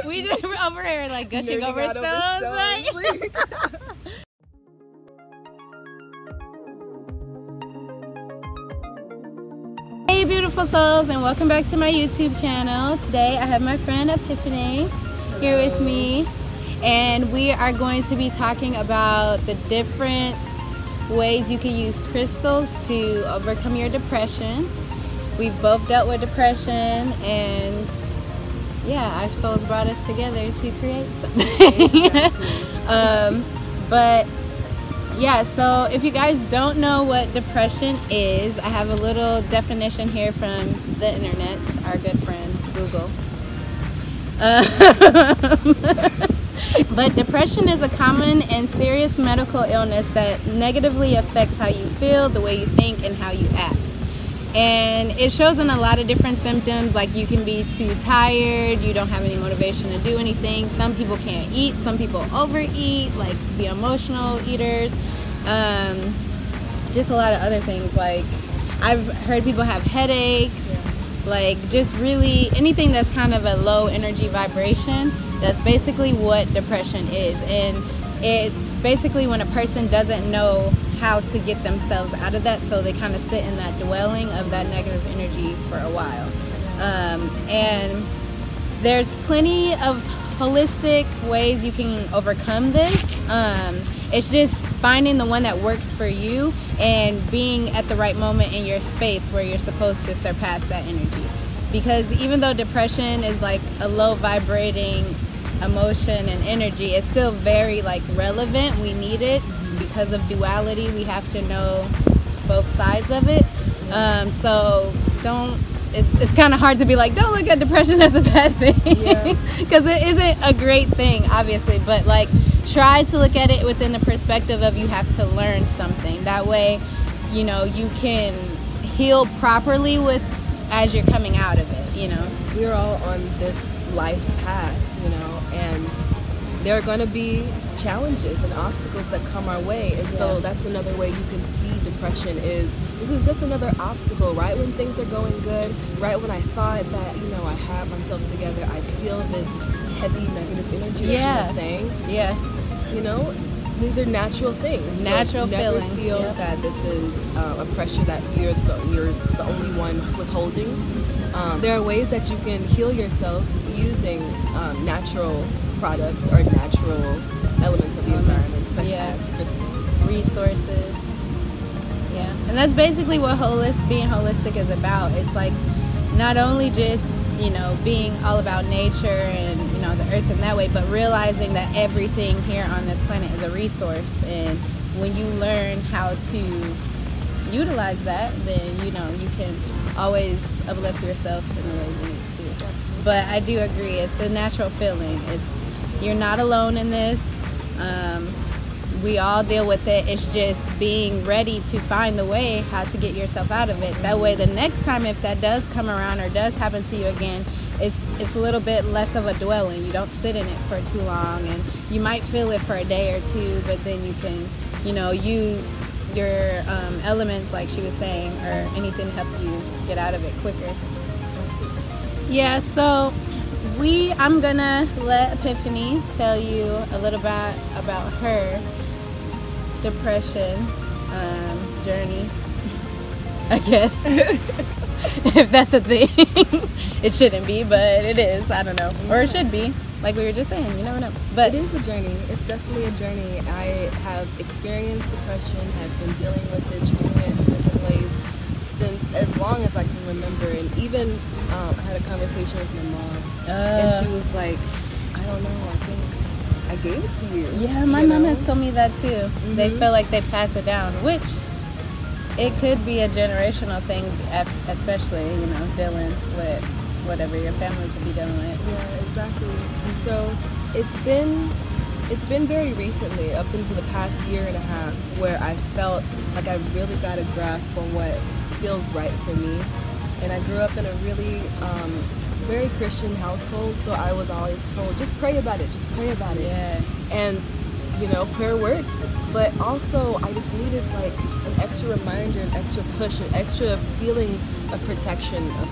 We just over here like gushing over stones, right? Hey beautiful souls, and welcome back to my YouTube channel. Today I have my friend Epiphaunye here with me, and we are going to be talking about the different ways you can use crystals to overcome your depression. We've both dealt with depression, and yeah, our souls brought us together to create something. But yeah, so if you guys don't know what depression is, I have a little definition here from the internet, our good friend Google. But depression is a common and serious medical illness that negatively affects how you feel, the way you think, and how you act. And it shows in a lot of different symptoms, like you can be too tired, you don't have any motivation to do anything. Some people can't eat, some people overeat, like be emotional eaters. Just a lot of other things, like I've heard people have headaches, like just really anything that's kind of a low energy vibration. That's basically what depression is. And it's basically when a person doesn't know how to get themselves out of that, so they kind of sit in that dwelling of that negative energy for a while. And there's plenty of holistic ways you can overcome this. It's just finding the one that works for you and being at the right moment in your space where you're supposed to surpass that energy. Because even though depression is like a low vibrating emotion and energy, it's still very like relevant. We need it because of duality. We have to know both sides of it. So don't, it's kind of hard to be like, don't look at depression as a bad thing, because it isn't a great thing, obviously, but like try to look at it within the perspective of you have to learn something. That way, you know, you can heal properly with as you're coming out of it, you know. We're all on this life path, you know, and there are going to be challenges and obstacles that come our way, and so that's another way you can see depression is this is just another obstacle. Right when things are going good, right when I thought that, you know, I have myself together, I feel this heavy negative energy that you were saying. You know, these are natural things. Natural so never feelings. Feel that this is a pressure that you're the only one withholding. There are ways that you can heal yourself using natural products or natural elements of the environment, such as crystals, resources. And that's basically what being holistic is about. It's like not only just, you know, being all about nature and, you know, the earth in that way, but realizing that everything here on this planet is a resource, and when you learn how to utilize that, then, you know, you can always uplift yourself in the way you need to. But I do agree, it's a natural feeling. You're not alone in this. We all deal with it. It's just being ready to find the way how to get yourself out of it. That way the next time, if that does come around or does happen to you again, it's a little bit less of a dwelling. You don't sit in it for too long, and you might feel it for a day or two, but then you can, you know, use your elements, like she was saying, or anything to help you get out of it quicker. Yeah, so I'm gonna let Epiphaunye tell you a little bit about her depression journey, I guess. If that's a thing. It shouldn't be, but it is. I don't know, or it should be, like we were just saying, you never know. But it is a journey. It's definitely a journey. I have experienced depression, have been dealing with it, treating it in different ways since as long as I can remember. And even I had a conversation with my mom, and she was like, I don't know, I think I gave it to you. Yeah, my mom has told me that too. They feel like they pass it down, which it could be a generational thing, especially, you know, dealing with whatever your family could be dealing with. Yeah, exactly. And so it's been very recently, up into the past year and a half, where I felt like I really got a grasp on what feels right for me. And I grew up in a really very Christian household, so I was always told, just pray about it, just pray about it. Yeah. And, you know, prayer worked, but also I just needed like an extra reminder, an extra push, an extra feeling of protection, of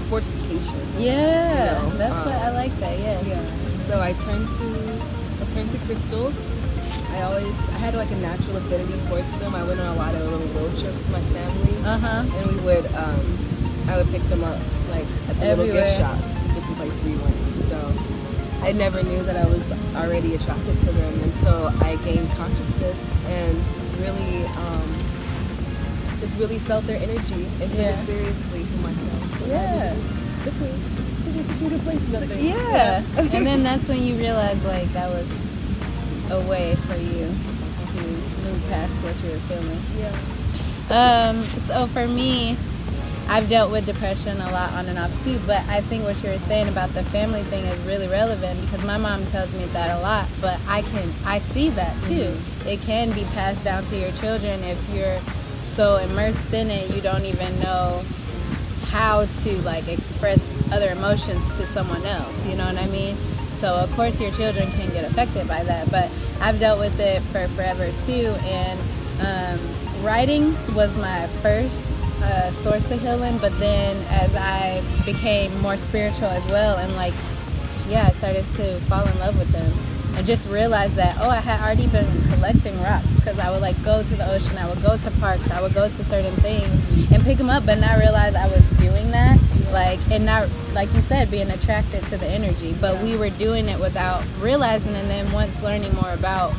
fortification. Yeah, you know? that's what I like that, yes. Yeah. so I turned to crystals. I had like a natural affinity towards them. I went on a lot of little road trips with my family, and I would pick them up like at the little gift shops, different places we went. So I never knew that I was already attracted to them until I gained consciousness and really just really felt their energy and took it seriously for myself. Yeah. To get to see the places up there. Yeah. And then that's when you realize like that was a way for you to move past what you were feeling. Yeah. So for me, I've dealt with depression a lot on and off too, but I think what you were saying about the family thing is really relevant because my mom tells me that a lot, but I see that too. It can be passed down to your children if you're so immersed in it, you don't even know how to like express other emotions to someone else, you know what I mean? So of course your children can get affected by that, but I've dealt with it for forever too, and writing was my first source of healing, but then as I became more spiritual as well, and like I started to fall in love with them and just realized that I had already been collecting rocks because I would like go to the ocean, I would go to parks, I would go to certain things and pick them up, but not realize I was doing that, like, and not, like you said, being attracted to the energy, but we were doing it without realizing. And then once learning more about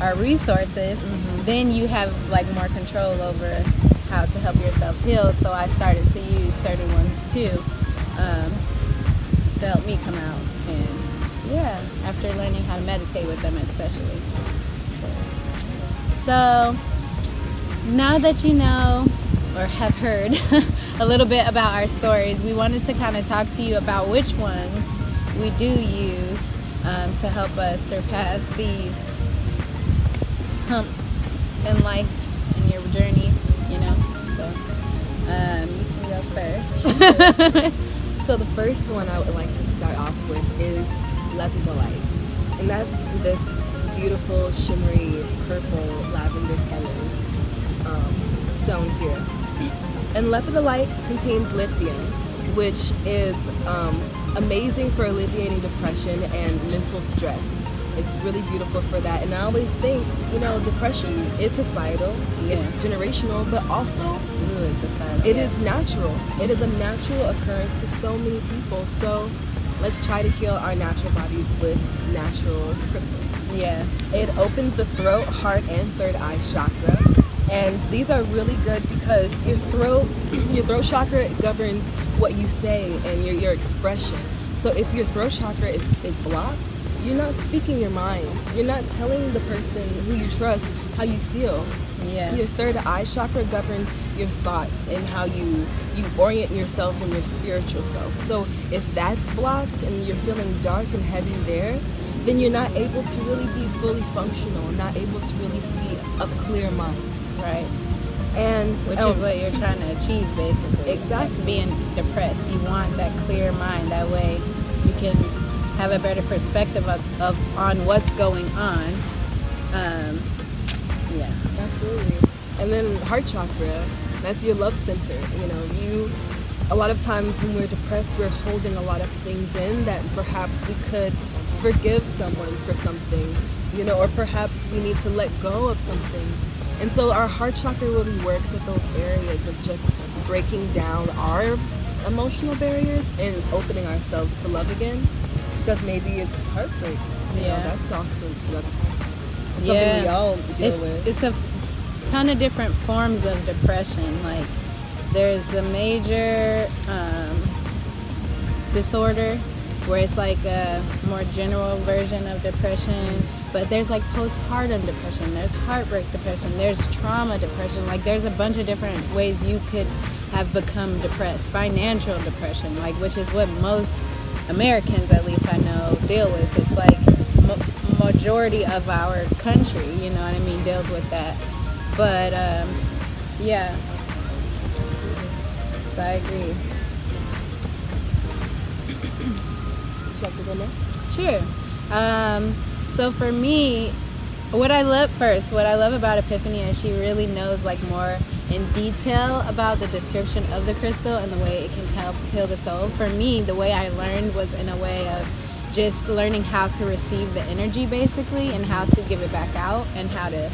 our resources, then you have like more control over how to help yourself heal. So I started to use certain ones too to help me come out, and after learning how to meditate with them especially. So now that you know or have heard a little bit about our stories, we wanted to kind of talk to you about which ones we do use to help us surpass these humps in life, in your journey, you know. So you can go first. So the first one I would like to start off with is lepidolite, and that's this beautiful shimmery purple lavender color stone here. And lepidolite contains lithium, which is amazing for alleviating depression and mental stress. It's really beautiful for that. And I always think, you know, depression is societal, it's generational, but also it is natural. It is a natural occurrence to so many people. So let's try to heal our natural bodies with natural crystals. Yeah. It opens the throat, heart, and third eye chakra. And these are really good because your throat chakra governs what you say and your expression. So if your throat chakra is blocked, you're not speaking your mind. You're not telling the person who you trust how you feel. Yeah. Your third eye chakra governs your thoughts and how you orient yourself in your spiritual self. So if that's blocked and you're feeling dark and heavy there, then you're not able to really be fully functional, not able to really be of clear mind. Right. And which is what you're trying to achieve, basically. Exactly. Like being depressed, you want that clear mind. That way you can have a better perspective on what's going on. Yeah. Absolutely. And then heart chakra, that's your love center. You know, a lot of times when we're depressed, we're holding a lot of things in that perhaps we could forgive someone for something, you know, or perhaps we need to let go of something. And so our heart chakra really works at those areas of just breaking down our emotional barriers and opening ourselves to love again, because maybe it's heartbreak. You know, that's awesome. That's something we all deal with. It's a ton of different forms of depression. Like there's a major disorder where it's like a more general version of depression, but there's like postpartum depression, there's heartbreak depression, there's trauma depression. Like there's a bunch of different ways you could have become depressed. Financial depression, like, which is what most Americans, at least I know, deal with. It's like majority of our country, you know what I mean, deals with that. But yeah, so I agree. Sure. So for me, what I love about Epiphaunye is she really knows like more in detail about the description of the crystal and the way it can help heal the soul. For me, the way I learned was in a way of just learning how to receive the energy basically, and how to give it back out, and how to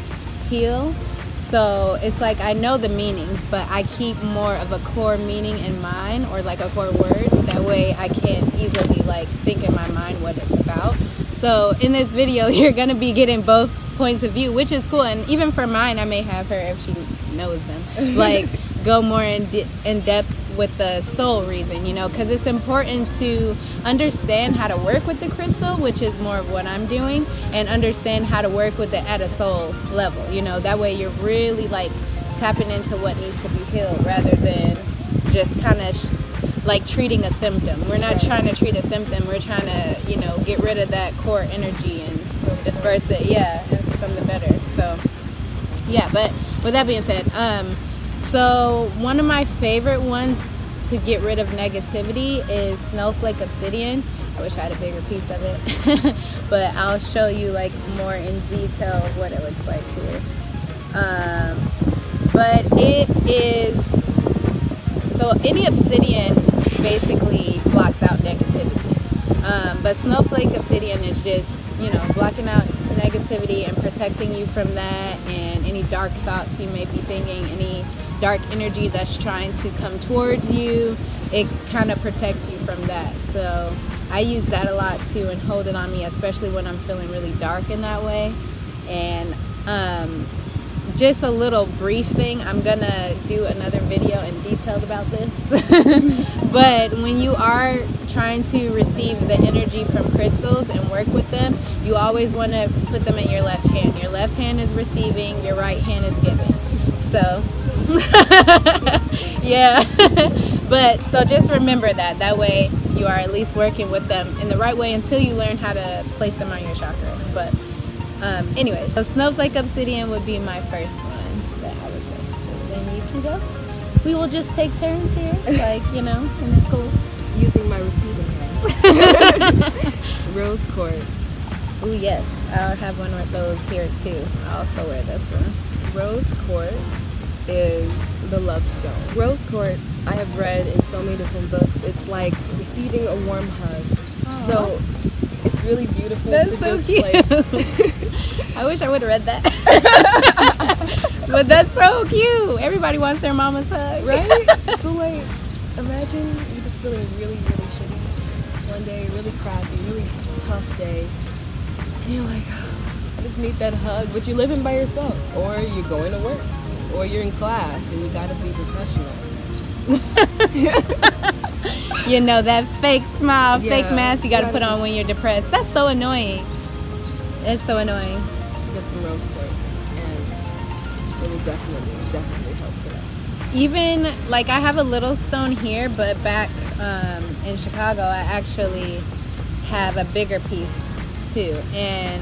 heal. So it's like I know the meanings, but I keep more of a core meaning in mind, or like a core word. That way I can easily like think in my mind what it's about. So in this video, you're gonna be getting both points of view, which is cool. And even for mine, I may have her, if she knows them, like go more in depth with the soul reason, you know, because it's important to understand how to work with the crystal, which is more of what I'm doing, and understand how to work with it at a soul level, you know. That way you're really like tapping into what needs to be healed, rather than just kind of like treating a symptom. We're not trying to treat a symptom, we're trying to, you know, get rid of that core energy and disperse it, into something better. So yeah, but with that being said, so one of my favorite ones to get rid of negativity is snowflake obsidian. I wish I had a bigger piece of it, but I'll show you like more in detail of what it looks like here. But it is, so any obsidian basically blocks out negativity, but snowflake obsidian is just, you know, blocking out negativity and protecting you from that, and any dark thoughts you may be thinking, any dark energy that's trying to come towards you, it kind of protects you from that. So I use that a lot too, and hold it on me, especially when I'm feeling really dark in that way. And just a little brief thing, I'm gonna do another video in detail about this. But when you are trying to receive the energy from crystals and work with them, you always want to put them in your left hand. Your left hand is receiving, your right hand is giving. So yeah. But so just remember that way you are at least working with them in the right way until you learn how to place them on your chakras. But anyways, so snowflake obsidian would be my first one that I would say. So then you can go. We will just take turns here, like, you know, in school. Using my receiving hand. Rose quartz. Oh yes, I'll have one of those here too. I also wear this one. Rose quartz is the love stone. Rose quartz, I have read in so many different books, it's like receiving a warm hug. Aww. So it's really beautiful. That's to so just cute. Like I wish I would have read that. But that's so cute. Everybody wants their mama's hug. Right? So like, imagine you just feeling really, really shitty one day, really crappy, really tough day. And you're like, oh, I just need that hug. But you're living by yourself, or you're going to work, or you're in class and you gotta be professional. You know, that fake smile, fake mask you gotta put on just when you're depressed. That's so annoying. It's so annoying. Get some rose quartz, and it will definitely help for that. Even like I have a little stone here, but back in Chicago I actually have a bigger piece too. And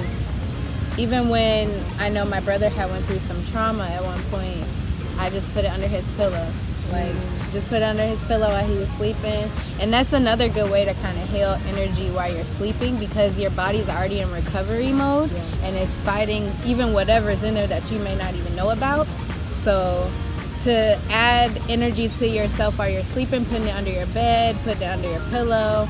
even when I know my brother had went through some trauma at one point, I just put it under his pillow. Like, just put it under his pillow while he was sleeping. And that's another good way to kind of heal energy while you're sleeping, because your body's already in recovery mode, and it's fighting even whatever's in there that you may not even know about. So to add energy to yourself while you're sleeping, putting it under your bed, putting it under your pillow,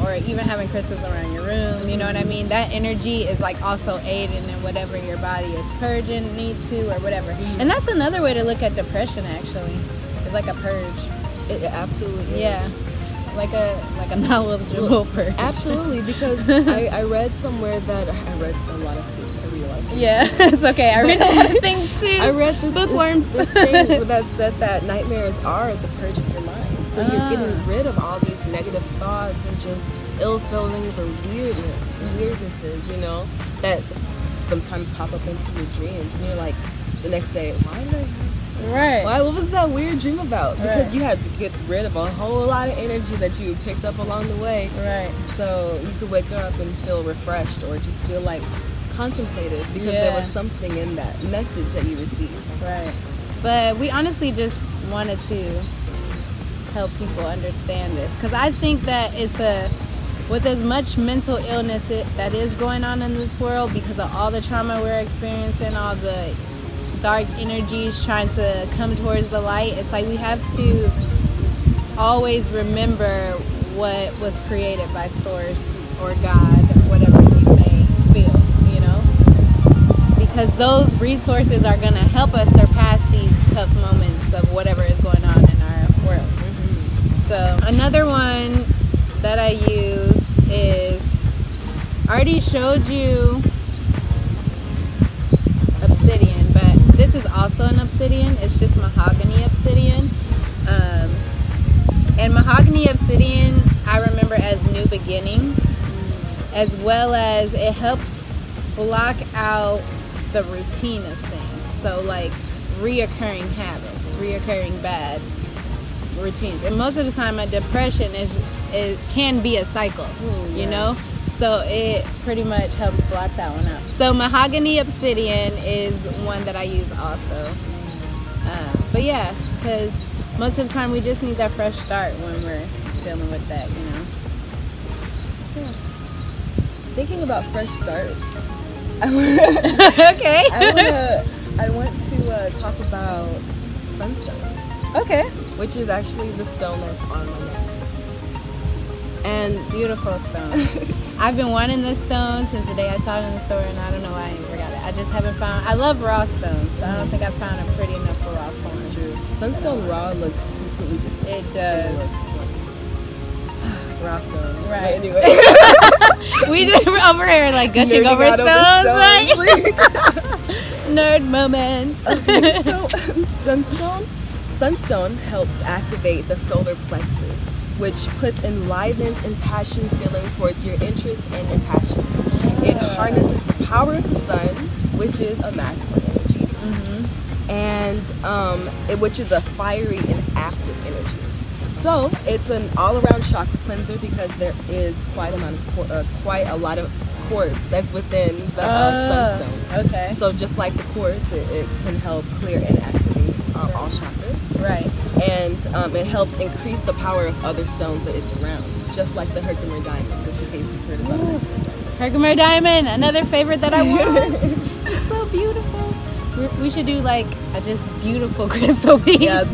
or even having crystals around your room, you know what I mean? That energy is like also aiding in whatever your body is purging, needs to, or whatever. And that's another way to look at depression, actually. It's like a purge. It absolutely is. Yeah, like a knowledgeable purge. Absolutely, because I read somewhere that I read a lot of things. I read a lot of things. Yeah, it's okay. I read a lot of things too. I read this bookworms. This thing that said that nightmares are the purge of your mind. So you're getting rid of all these negative thoughts and just ill feelings or weirdnesses, you know, that sometimes pop up into your dreams, and you're like, the next day, why did I? Right. Why? What was that weird dream about? Because you had to get rid of a whole lot of energy that you picked up along the way. Right. So you could wake up and feel refreshed, or just feel like contemplated, because there was something in that message that you received. Right. But we honestly just wanted to help people understand this, because I think that it's with as much mental illness that is going on in this world, because of all the trauma we're experiencing, all the dark energies trying to come towards the light, it's like we have to always remember what was created by source, or God, whatever you may feel, you know, because those resources are going to help us surpass these tough moments of whatever is going on in our world. So another one that I use is, I already showed you obsidian, but this is also an obsidian. It's just mahogany obsidian. And mahogany obsidian I remember as new beginnings, as well as it helps block out the routine of things. So like reoccurring habits, reoccurring bad routines. And most of the time a depression it can be a cycle, you know? So it pretty much helps block that one out. So mahogany obsidian is one that I use also. But yeah, because most of the time we just need that fresh start when we're dealing with that, you know. Yeah. Thinking about fresh starts. Okay. I want to talk about sunstone. Okay. Which is actually the stone that's on my neck. And beautiful stone. I've been wanting this stone since the day I saw it in the store, and I don't know why I never got it. I just haven't found. I love raw stones, so I don't think I found it pretty enough for raw form. It's true. Sunstone raw looks completely different. It does. Raw stone. Right. But anyway. We just over here like gushing over stones, right? Nerd moment. Okay, so sunstone helps activate the solar plexus, which puts enlivened and passion feeling towards your interests and your passion. It harnesses the power of the sun, which is a masculine energy, and which is a fiery and active energy. So it's an all-around chakra cleanser because there is quite a lot of quartz that's within the sunstone. Okay. So just like the quartz, it can help clear and activate all chakras. Right. And it helps increase the power of other stones that it's around, just like the Herkimer diamond, just in case you've heard about Herkimer diamond, another favorite that I want. It's so beautiful. We should do like a just beautiful crystal piece. Yeah,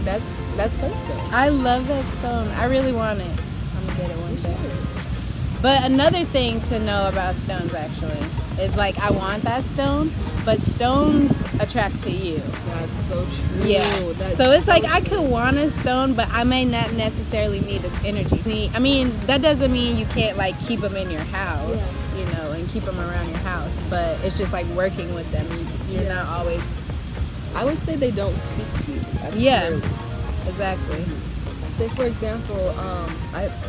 that's sunstone. I love that stone. I really want it. I'm gonna get it one day. But another thing to know about stones actually is like I want that stone, but stones attract to you. That's so true. Yeah. That's so it's so like I true. could want a stone, but I may not necessarily need its energy. I mean, that doesn't mean you can't like keep them in your house, you know, and keep them around your house. But it's just like working with them. You're not always. I would say they don't speak to you. Clearly. Exactly. Say for example,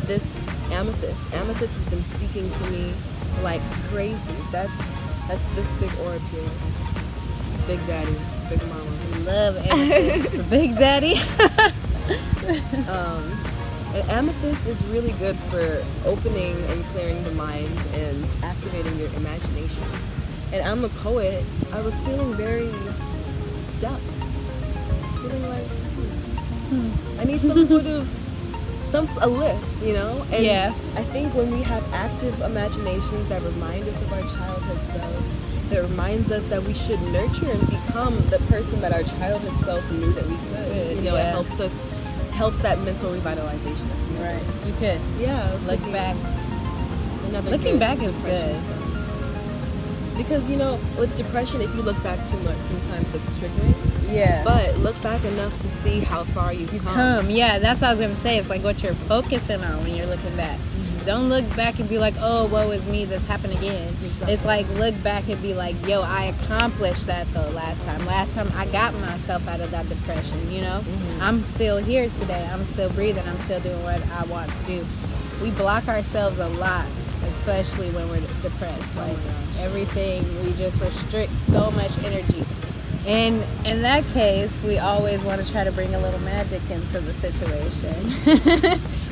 this amethyst has been speaking to me like crazy. That's this big aura pure. It's Big Daddy, Big Mama. Love amethyst. Big Daddy. And amethyst is really good for opening and clearing the mind and activating your imagination. And I'm a poet. I was feeling very stuck. I was feeling like I need some sort of a lift, you know? And I think when we have active imaginations that remind us of our childhood selves, that reminds us that we should nurture and become the person that our childhood self knew that we could. You know, it helps that mental revitalization. Right. You could. Yeah. Look back. Looking back is good. Stuff. Because, you know, with depression, if you look back too much, sometimes it's triggering. Yeah. But look back enough to see how far you've come. Yeah, that's what I was going to say. It's like what you're focusing on when you're looking back. Don't look back and be like, oh, woe is me, that's happened again. Exactly. It's like, look back and be like, yo, I accomplished that though last time. Last time I got myself out of that depression, you know? I'm still here today. I'm still breathing. I'm still doing what I want to do. We block ourselves a lot, especially when we're depressed. Like everything, we just restrict so much energy. And in that case, we always want to try to bring a little magic into the situation,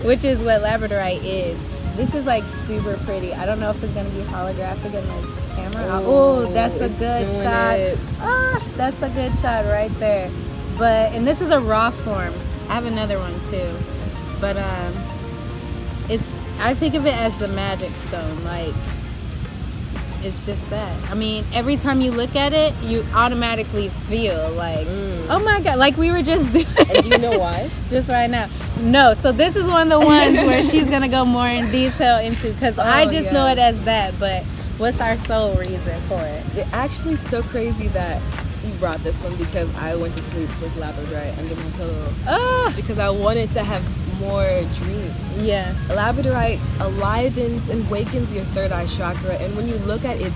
which is what labradorite is. This is like super pretty. I don't know if it's going to be holographic in this camera. Oh, that's a good shot. That's a good shot right there. But, and this is a raw form. I have another one too. But I think of it as the magic stone. Like, it's just that. I mean, every time you look at it, you automatically feel like, oh my God, like we were just doing. And do you know why? Just right now. No, so this is one of the ones where she's going to go more in detail into, because I just know it as that, but what's our sole reason for it? It's actually so crazy that you brought this one, because I went to sleep with labradorite under my pillow. Because I wanted to have more dreams. Yeah. Labradorite alivens and wakens your third eye chakra, and when you look at its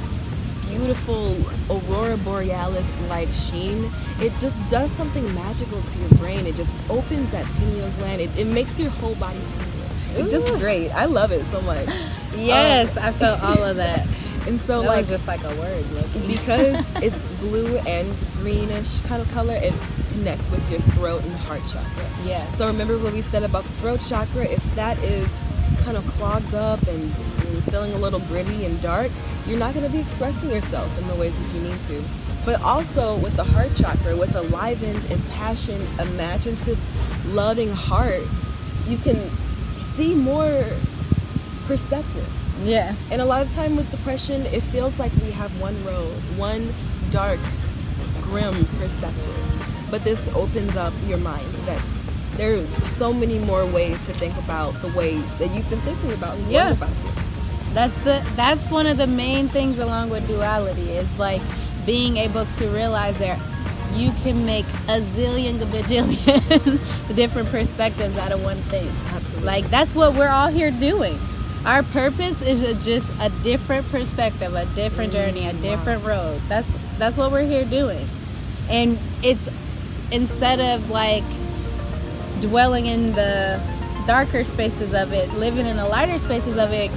beautiful aurora borealis like sheen, it just does something magical to your brain. It just opens that pineal gland. It makes your whole body tingle. It's just great. I love it so much. Yes, I felt all of that. And so that like was just like a word, because it's blue and greenish kind of color, it connects with your throat and heart chakra. Yeah. So remember what we said about the throat chakra? If that is kind of clogged up and feeling a little gritty and dark, you're not going to be expressing yourself in the ways that you need to. But also with the heart chakra, with a livened, impassioned, imaginative, loving heart, you can see more perspectives. Yeah. And a lot of time with depression, it feels like we have one road, one dark, grim perspective. But this opens up your mind that there are so many more ways to think about the way that you've been thinking about and learn about things. That's one of the main things along with duality, is like being able to realize that you can make a zillion bajillion different perspectives out of one thing. Absolutely. Like that's what we're all here doing. Our purpose is just a different perspective, a different journey, a different road. That's what we're here doing. And it's, instead of like dwelling in the darker spaces of it, living in the lighter spaces of it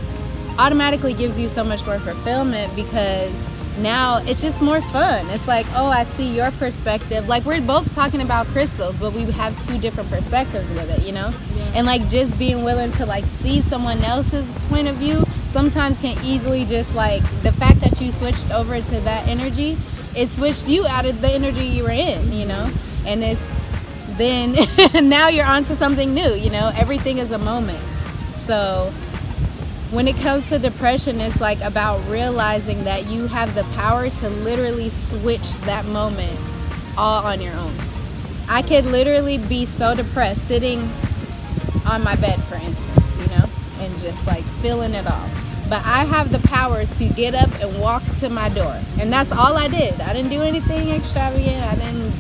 automatically gives you so much more fulfillment, because now it's just more fun. It's like, oh, I see your perspective. Like we're both talking about crystals, but we have two different perspectives with it, you know? Yeah. And like just being willing to like see someone else's point of view sometimes can easily just like, the fact that you switched over to that energy, it switched you out of the energy you were in, you know? And it's then now you're onto something new, you know? Everything is a moment. So when it comes to depression, it's like about realizing that you have the power to literally switch that moment all on your own. I could literally be so depressed sitting on my bed, for instance, you know, and just like feeling it all. But I have the power to get up and walk to my door. And that's all I did. I didn't do anything extravagant. I didn't,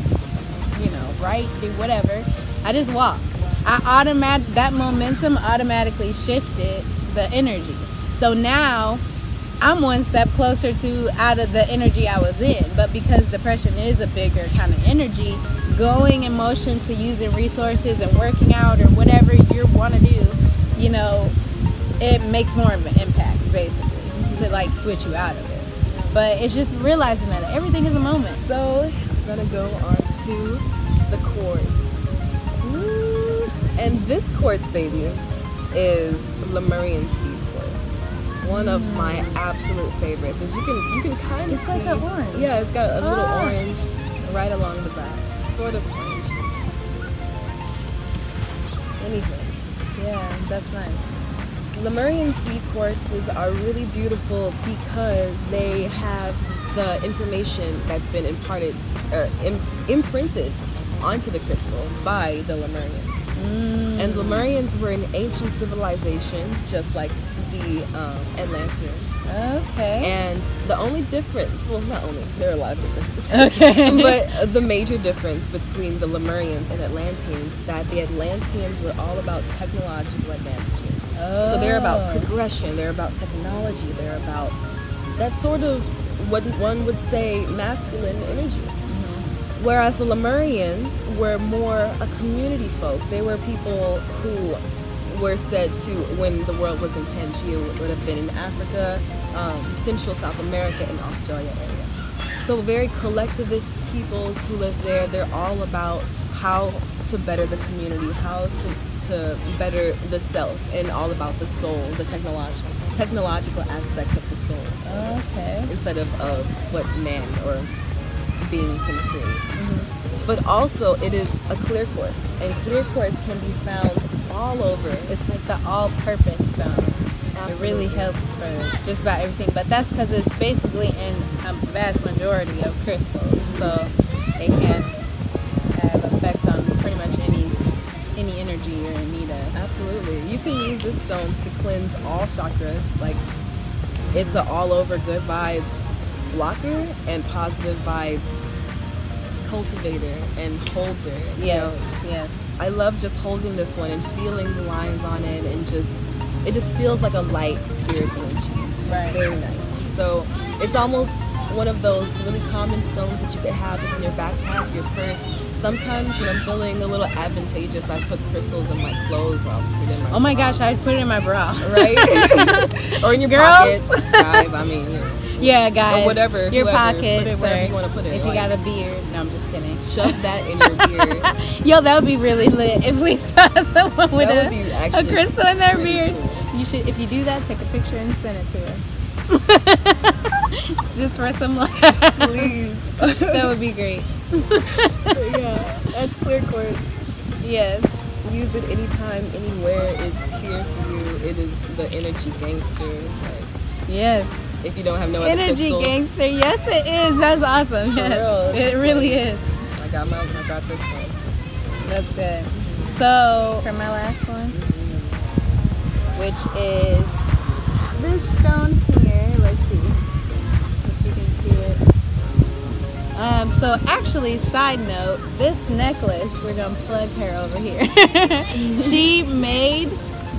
you know, write, do whatever. I just walked. That momentum automatically shifted the energy. So now I'm one step closer to out of the energy I was in. But because depression is a bigger kind of energy, going in motion to using resources and working out or whatever you want to do, you know, it makes more of an impact basically to like switch you out of it. But it's just realizing that everything is a moment. So I'm gonna go on to the quartz. Woo. And this quartz, baby, is Lemurian seed quartz. One of my absolute favorites. As you can kind of see. It's like an orange. Yeah, it's got a little orange right along the back. Sort of orange. Anything. Yeah, that's nice. Lemurian seed quartzes are really beautiful because they have the information that's been imparted or imprinted onto the crystal by the Lemurians. And Lemurians were an ancient civilization, just like the Atlanteans. Okay. And the only difference, well, not only, there are a lot of differences. Okay. But the major difference between the Lemurians and Atlanteans, that the Atlanteans were all about technological advantages. Oh. So they're about progression, they're about technology, they're about that sort of what one would say masculine energy. Whereas the Lemurians were more a community folk. They were people who were said to, when the world was in Pangea, would have been in Africa, Central South America, and Australia area. So very collectivist peoples who live there. They're all about how to better the community, how to better the self, and all about the soul, the technological aspects of the soul. Okay. Instead of what man or being can create. But also it is a clear quartz, and clear quartz can be found all over. It's like the all-purpose stone. Absolutely. It really helps for just about everything, but that's because it's basically in a vast majority of crystals, so it can have effect on pretty much any any energy you're in need of. Absolutely. You can use this stone to cleanse all chakras. Like, it's an all over good vibes blocker and positive vibes cultivator and holder. Yes. I love just holding this one and feeling the lines on it, and it just feels like a light spirit energy. It's very nice. So it's almost one of those really common stones that you could have just in your backpack, your purse. Sometimes when I'm feeling a little advantageous, I put crystals in my clothes, or I'll put it in my Oh my gosh, I put it in my bra. Right? Or in your pockets, guys. I mean, yeah, guys. Or whatever. Your whoever. pockets, put it wherever you want to put it. If you got a beard. No, I'm just kidding. Shove that in your beard. Yo, that would be really lit if we saw someone with a crystal in their beard. Cool. You should, if you do that, take a picture and send it to us. Just for some love. Please. That would be great. Yeah, that's clear quartz. Yes. Use it anytime, anywhere. It's here for you. It is the energy gangster. Like, yes. If you don't have no other energy crystals. gangster. Yes, it is. That's awesome. For Yes. real. It really is. I got this one. That's good. So for my last one, which is this stone here. Let's see if you can see it. So actually, side note, this necklace, we're gonna plug her over here. She made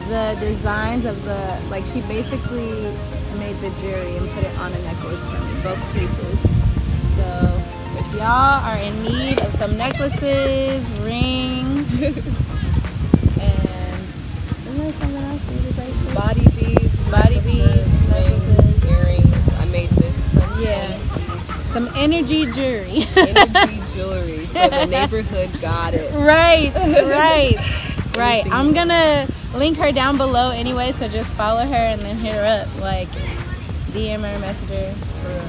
the designs of the, like, she basically made the jewelry and put it on a necklace for me, both pieces. So if y'all are in need of some necklaces, rings, and isn't there something else you guys say? Body beads, necklaces, earrings. I made this. Yeah. Some energy jewelry. Energy jewelry for the neighborhood. Got it. Right. I'm gonna link her down below anyway, so just follow her and then hit her up, like DM her, message her, or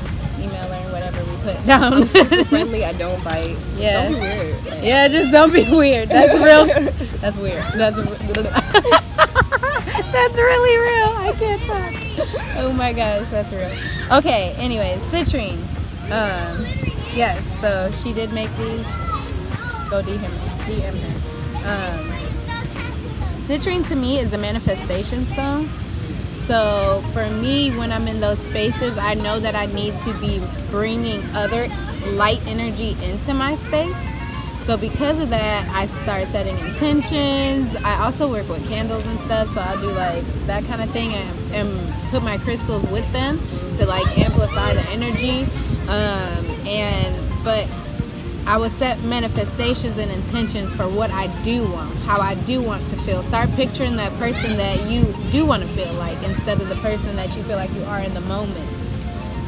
email her, whatever we put down. I'm super friendly. I don't bite. Yeah. Don't be weird. Like. Yeah, just don't be weird. That's real. That's weird. That's really real. I can't talk. Oh my gosh, that's real. Okay. Anyways, citrine. Yes. So she did make these. Go DM her. Citrine to me is the manifestation stone. So for me, when I'm in those spaces, I know that I need to be bringing other light energy into my space. So because of that, I start setting intentions. I also work with candles and stuff, so I'll do like that kind of thing and put my crystals with them to like amplify the energy. But I will set manifestations and intentions for what I do want, how I do want to feel. Start picturing that person that you do want to feel like instead of the person that you feel like you are in the moment.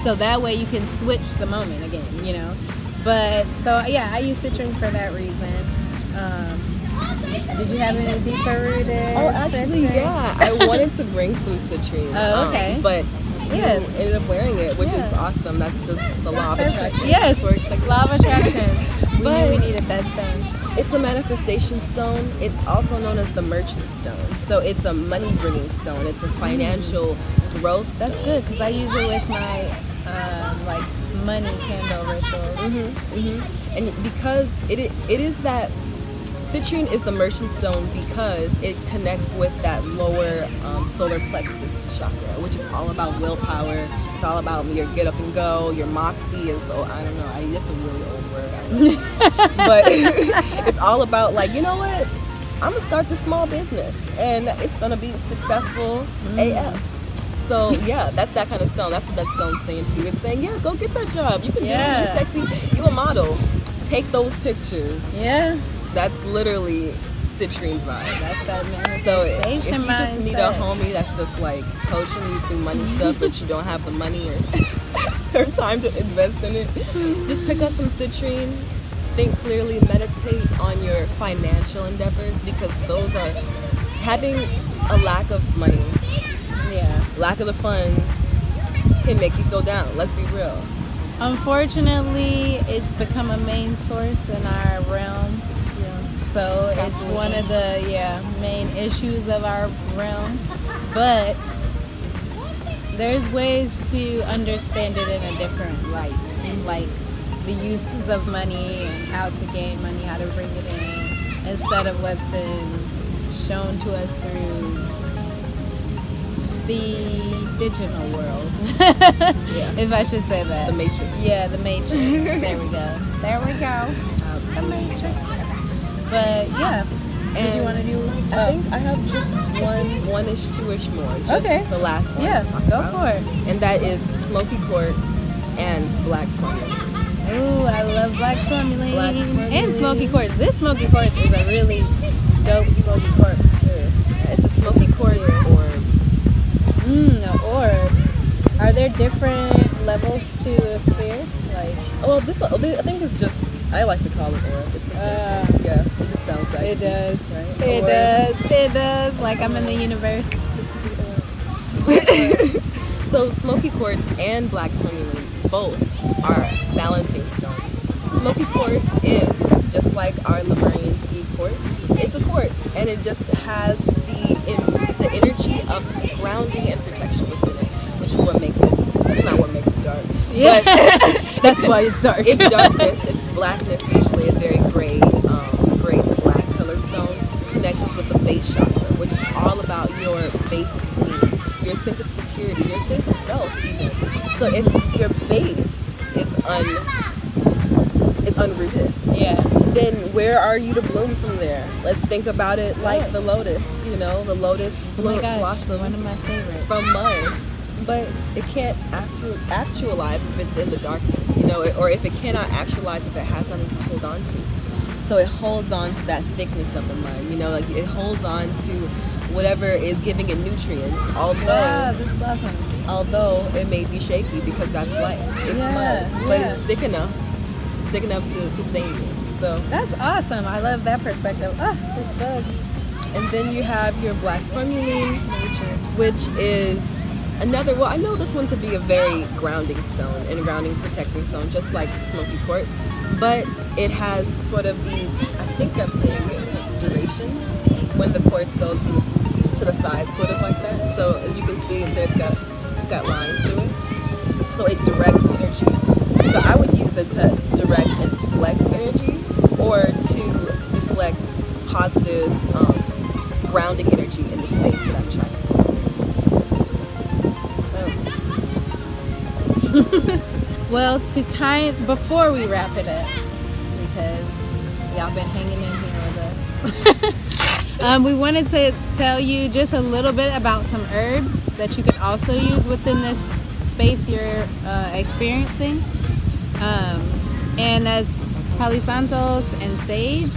So that way you can switch the moment again, you know. But so yeah, I use citrine for that reason. Did you have any deeper rooted? Oh, actually, citrine? yeah. I wanted to bring some citrine. Oh, okay. But yes, you ended up wearing it, which is awesome. That's just the law of attraction. Yes, like law of attraction. We knew we needed that stone. It's a manifestation stone. It's also known as the merchant stone. So it's a money bringing stone. It's a financial growth stone. That's good because I use it with my like money candle rituals. And because it is that citrine is the merchant stone because it connects with that lower solar plexus chakra, which is all about willpower. It's all about your get up and go. Your moxie is, I don't know, that's a really old word. I don't know. But it's all about like, you know what? I'm gonna start this small business and it's gonna be successful AF. So yeah, that's that kind of stone. That's what that stone's saying to you. It's saying, yeah, go get that job. You can do it. You're sexy. You a model. Take those pictures. Yeah. That's literally citrine's vibe. That's that manifestation. So if you just need a homie that's just like coaching you through money stuff, but you don't have the money or time to invest in it, just pick up some citrine. Think clearly. Meditate on your financial endeavors because those are having a lack of money. Yeah. Lack of the funds can make you feel down. Let's be real. Unfortunately, it's become a main source in our realm. So it's one of the main issues of our realm. But there's ways to understand it in a different light. Like the uses of money and how to gain money, how to bring it in. instead of what's been shown to us through the digital world. Yeah. If I should say that. The Matrix. Yeah, the Matrix. There we go. There we go. The Matrix. But yeah. Did you want to do? I think I have just one-ish, two-ish more. Just Okay. The last one. Yeah, to talk go about. for it. And that is smoky quartz and black tourmaline. Ooh, I love black tourmaline. Black tourmaline. And smoky quartz. This smoky quartz is a really dope smoky quartz too. It's a smoky quartz orb. An orb. Are there different levels to a sphere? Like, Well, this one, I think it's just, I like to call it orb. It's the same thing. Yeah, it just sounds sexy. it does. Right? It Orb. does. It does. Like I'm in the universe. This is the orb. So smoky quartz and black tourmaline both are balancing stones. Smoky quartz is just like our Lemurian seed quartz. It's a quartz, and it just has the energy of grounding and protection within it, which is what makes it. That's not what makes it dark. Yeah. But That's why it's dark. it's darkness. It's blackness. Usually a very gray to black color stone connects us with the base chakra, which is all about your basic needs, your sense of security, your sense of self, even. So if your base is unrooted, Yeah. then where are you to bloom from there? Let's think about it like the lotus. You know, the lotus Oh my gosh, blossoms one of my favorites. from mud, but it can't actualize if it's in the darkness, you know, or if it cannot actualize if it has nothing to hold on to. So it holds on to that thickness of the mud, you know, like it holds on to whatever is giving it nutrients, Yeah, that's awesome. although it may be shaky because that's life. It's mud, but it's thick enough to sustain you. So That's awesome. I love that perspective. Ah, this bug. and then you have your black tourmaline, which is another, well, I know this one to be a very grounding stone and grounding protecting stone, just like smoky quartz, but it has sort of these, I think I'm saying it, striations when the quartz goes to the side, sort of like that. So as you can see, it's got lines through it. So it directs energy. So I would use it to direct and deflect energy, or to deflect positive grounding energy in the space that I'm trying to cultivate. Well, before we wrap it up, because y'all been hanging in here with us, we wanted to tell you just a little bit about some herbs that you can also use within this space you're experiencing. And that's Palo Santos and sage.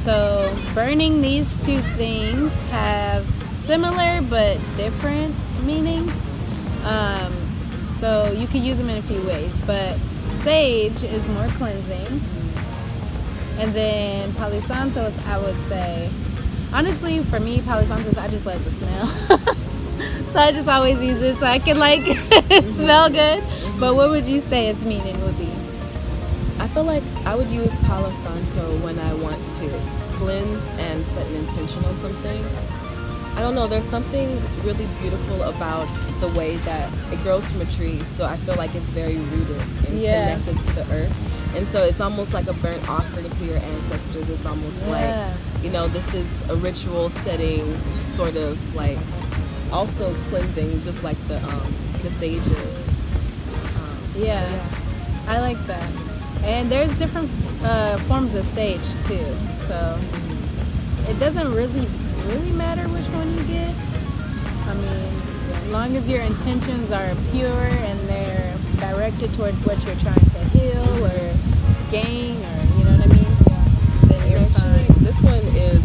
So burning these two things have similar but different meanings. So you could use them in a few ways, but sage is more cleansing. And then Palo Santos, I would say, honestly, for me, Palo Santos, I just love the smell. So I just always use it so I can like smell good. But what would you say its meaning would be? I feel like I would use Palo Santo when I want to cleanse and set an intention on something. I don't know, there's something really beautiful about the way that it grows from a tree, so I feel like it's very rooted and connected to the earth. And so it's almost like a burnt offering to your ancestors. It's almost like, you know, this is a ritual setting, sort of like also cleansing, just like the sage is. I like that. And there's different forms of sage too, so it doesn't really matter which one you get. I mean, as long as your intentions are pure and they're directed towards what you're trying to heal or gain, or you know what I mean, then you're fine. This one is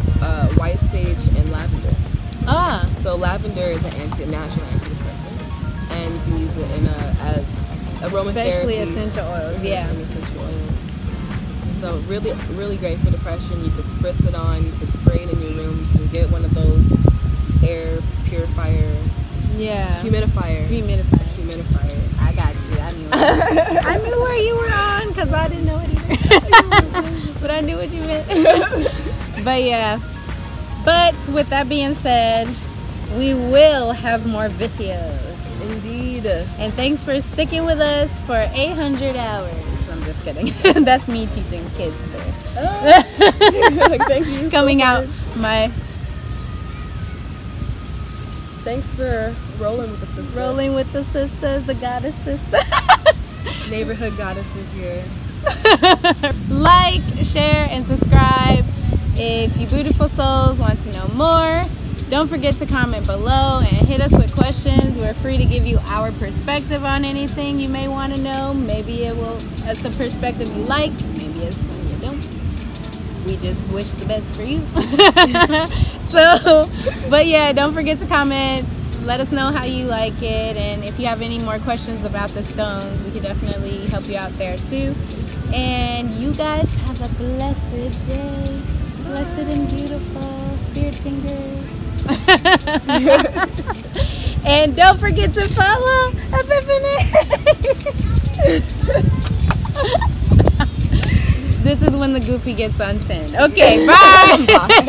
white sage and lavender. So lavender is a natural antidepressant, and you can use it as aromatherapy. Especially essential oils, and essential oils. So really great for depression. You can spritz it on, you can spray it in your room, you can get one of those air purifier, humidifier. I got you. I knew it. I knew where you were on because I didn't know it either. But I knew what you meant. But yeah. But with that being said, we will have more videos. Indeed. And thanks for sticking with us for 800 hours. I'm just kidding. That's me teaching kids there. Thank you. Coming so out much. my Thanks for rolling with the sisters. rolling with the sisters, the goddess sisters. Neighborhood goddesses here. Like, share, and subscribe. If you beautiful souls want to know more, don't forget to comment below and hit us with questions. We're free to give you our perspective on anything you may want to know. Maybe it's a perspective you like, maybe it's one you don't. We just wish the best for you. So, but yeah, don't forget to comment. Let us know how you like it, and if you have any more questions about the stones, we can definitely help you out there too. And you guys have a blessed day. Blessed and beautiful. Spirit fingers. And don't forget to follow Epiphaunye. This is when the goofy gets on 10. Okay, bye. Bye.